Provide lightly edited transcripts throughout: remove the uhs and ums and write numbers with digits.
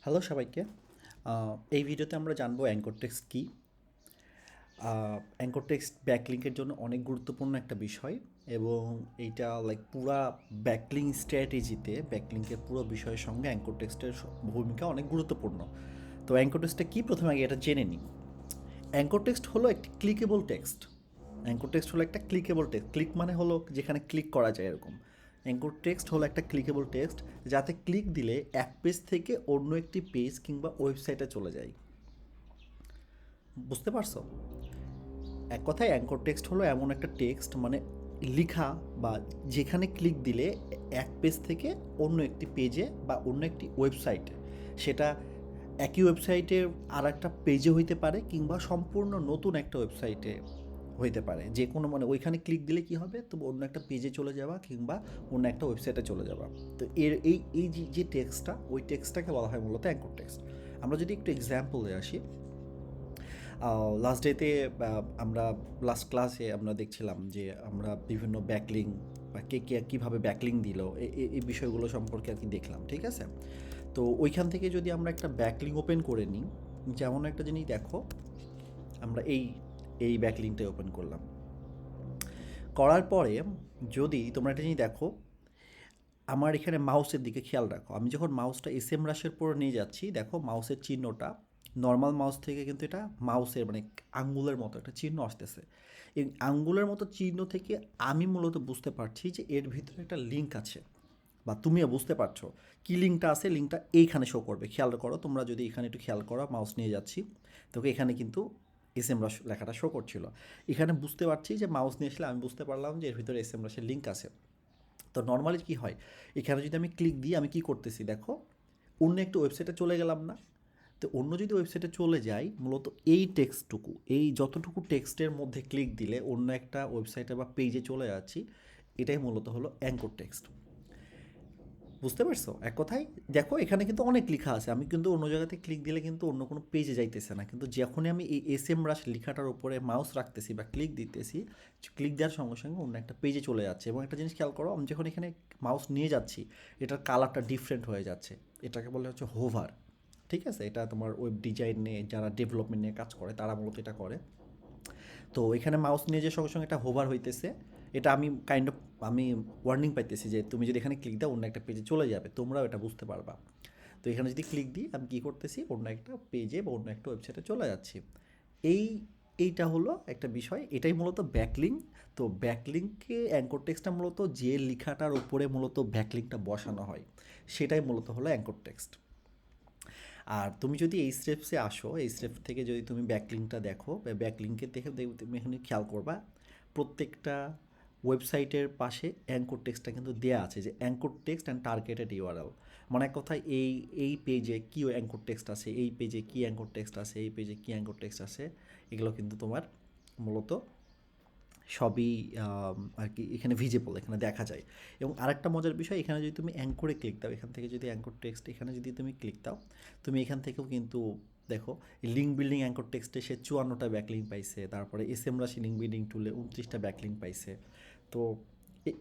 Hello সবাইকে। এই ভিডিওতে আমরা জানবো অ্যাঙ্কর টেক্সট কী। অ্যাঙ্কর টেক্সট ব্যাকলিংকের জন্য অনেক গুরুত্বপূর্ণ একটা বিষয় এবং এইটা পুরা ব্যাকলিং স্ট্র্যাটেজিতে ব্যাকলিংকের পুরো বিষয়ের সঙ্গে অ্যাঙ্কর টেক্সটের ভূমিকা অনেক গুরুত্বপূর্ণ। তো অ্যাঙ্কর টেক্সটটা কী প্রথমে আগে এটা জেনে নিই। অ্যাঙ্কর টেক্সট হলো একটি ক্লিকেবল টেক্সট। অ্যাঙ্কর টেক্সট হলো একটা ক্লিকেবল টেক্সট। ক্লিক মানে হলো যেখানে ক্লিক করা যায় এরকম। অ্যাঙ্কর টেক্সট হলো একটা ক্লিকেবল টেক্সট যাতে ক্লিক দিলে এক পেজ থেকে অন্য একটি পেজ কিংবা ওয়েবসাইটে চলে যায়। বুঝতে পারছো? এক কথায় অ্যাঙ্কর টেক্সট হলো এমন একটা টেক্সট মানে লিখা বা যেখানে ক্লিক দিলে এক পেজ থেকে অন্য একটি পেজে বা অন্য একটি ওয়েবসাইটে, সেটা একই ওয়েবসাইটের আর একটা পেজে হইতে পারে কিংবা সম্পূর্ণ নতুন একটা ওয়েবসাইটে হইতে পারে। যে কোনো মানে ওইখানে ক্লিক দিলে কি হবে, তো অন্য একটা পেজে চলে যাওয়া কিংবা অন্য একটা ওয়েবসাইটে চলে যাওয়া। তো এই যে টেক্সটটা, ওই টেক্সটটাকে বলা হয় মূলত অ্যাঙ্কর টেক্সট। আমরা যদি একটু এক্সাম্পলে আসি, লাস্ট ডেতে আমরা লাস্ট ক্লাসে আমরা দেখছিলাম যে আমরা বিভিন্ন ব্যাকলিং বা কে কীভাবে ব্যাকলিং দিল এই বিষয়গুলো সম্পর্কে আর কি দেখলাম, ঠিক আছে? তো ওইখান থেকে যদি আমরা একটা ব্যাকলিং ওপেন করে নিই, যেমন একটা জিনিস দেখো, আমরা এই এই ব্যাকলিংটা ওপেন করলাম, করার পরে যদি তোমরা একটা জিনিস দেখো, আমার এখানে মাউসের দিকে খেয়াল রাখো। আমি যখন মাউসটা এসএম রাশের পর নিয়ে যাচ্ছি, দেখো মাউসের চিহ্নটা নর্মাল মাউস থেকে কিন্তু এটা মাউসের মানে আঙ্গুলের মতো একটা চিহ্ন আসতেছে। এই আঙ্গুলের মতো চিহ্ন থেকে আমি মূলত বুঝতে পারছি যে এর ভিতরে একটা লিঙ্ক আছে, বা তুমিও বুঝতে পারছো কী লিঙ্কটা আছে। লিঙ্কটা এইখানে শো করবে, খেয়াল করো। তোমরা যদি এখানে একটু খেয়াল করো, মাউস নিয়ে যাচ্ছি, তোকে এখানে কিন্তু এসএম রাশ লেখাটা শো করছিল। এখানে বুঝতে পারছি যে মাউস নিয়ে আসলে আমি বুঝতে পারলাম যে এর ভিতরে এসএম রাশের লিঙ্ক আছে। তো নর্মালি কী হয়, এখানে যদি আমি ক্লিক দিই, আমি কি করতেছি দেখো, অন্য একটা ওয়েবসাইটে চলে গেলাম না? তো অন্য যদি ওয়েবসাইটে চলে যাই, মূলত এই টেক্সটটুকু, এই যতটুকু টেক্সটের মধ্যে ক্লিক দিলে অন্য একটা ওয়েবসাইটে বা পেজে চলে যাচ্ছি, এটাই মূলত হলো অ্যাঙ্কর টেক্সট। বুঝতে পারছো? এক কথায় দেখো, এখানে কিন্তু অনেক লেখা আছে, আমি কিন্তু অন্য জায়গাতে ক্লিক দিলে কিন্তু অন্য কোনো পেজে যাইতেছে না, কিন্তু যখনই আমি এই এসএম রাশ লেখাটার উপরে মাউস রাখতেছি বা ক্লিক দিতেছি, ক্লিক দেওয়ার সঙ্গে সঙ্গে অন্য একটা পেজে চলে যাচ্ছে। এবং একটা জিনিস খেয়াল করো, আমি যখন এখানে মাউস নিয়ে যাচ্ছি, এটার কালারটা ডিফারেন্ট হয়ে যাচ্ছে। এটাকে বলে হচ্ছে হোভার, ঠিক আছে? এটা তোমার ওয়েব ডিজাইন নিয়ে যারা ডেভেলপমেন্ট নিয়ে কাজ করে তারা মূলত এটা করে। তো এখানে মাউস নিয়ে যে সঙ্গে সঙ্গে এটা হোভার হইতেছে, এটা আমি কাইন্ড অফ আমি ওয়ার্নিং পাইতেছি যে তুমি যদি এখানে ক্লিক দাও অন্য একটা পেজে চলে যাবে, তোমরাও এটা বুঝতে পারবা। তো এখানে যদি ক্লিক দিই, আমি কী করতেছি, অন্য একটা পেজে বা অন্য একটা ওয়েবসাইটে চলে যাচ্ছি। এই এইটা হলো একটা বিষয়, এটাই মূলত ব্যাকলিং। তো ব্যাকলিংকে অ্যাঙ্কর টেক্সটটা মূলত যে লেখাটার উপরে মূলত ব্যাকলিংটা বসানো হয়, সেটাই মূলত হলো অ্যাঙ্কর টেক্সট। আর তুমি যদি এই স্টেপসে আসো, এই স্টেপ থেকে যদি তুমি ব্যাকলিংকটা দেখো, ব্যাকলিংকে দেখে তুমি এখানে খেয়াল করবা, প্রত্যেকটা ওয়েবসাইটের পাশে অ্যাঙ্কর টেক্সটটা কিন্তু দেয়া আছে, যে anchor text and targeted URL. মানে এক কথায় এই পেজে কী অ্যাঙ্কর টেক্সট আছে, এই পেজে কী অ্যাঙ্কর টেক্সট আছে, এই পেজে কী অ্যাঙ্কর টেক্সট আছে, এগুলো কিন্তু তোমার মূলত সবই আর কি এখানে ভিজিবল, এখানে দেখা যায়। এবং আরেকটা মজার বিষয়, এখানে যদি তুমি অ্যাঙ্করে ক্লিক দাও, এখান থেকে যদি অ্যাঙ্কর টেক্সট এখানে যদি তুমি ক্লিক দাও, তুমি এখান থেকেও কিন্তু দেখো, লিঙ্ক বিল্ডিং অ্যাঙ্কর টেক্সটে সে 54টা ব্যাকলিং পাইছে, তারপরে এসএম রাশি লিঙ্ক বিল্ডিং টুলে 29টা ব্যাকলিং পাইছে। তো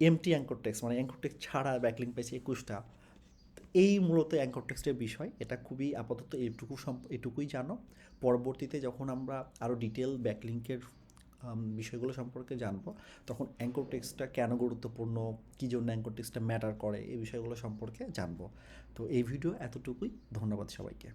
এমটি অ্যাঙ্কর টেক্সট মানে অ্যাঙ্কর টেক্সট ছাড়া ব্যাকলিং পাইছে 21টা। এই মূলত অ্যাঙ্কর টেক্সটের বিষয়। এটা খুবই আপাতত এটুকুই জানো। পরবর্তীতে যখন আমরা আরও ডিটেল ব্যাকলিংকের বিষয়গুলো সম্পর্কে জানবো, তখন অ্যাঙ্কর টেক্সটটা কেন গুরুত্বপূর্ণ, কী জন্য অ্যাঙ্কর টেক্সটটা ম্যাটার করে, এই বিষয়গুলো সম্পর্কে জানবো। তো এই ভিডিও এতটুকুই। ধন্যবাদ সবাইকে।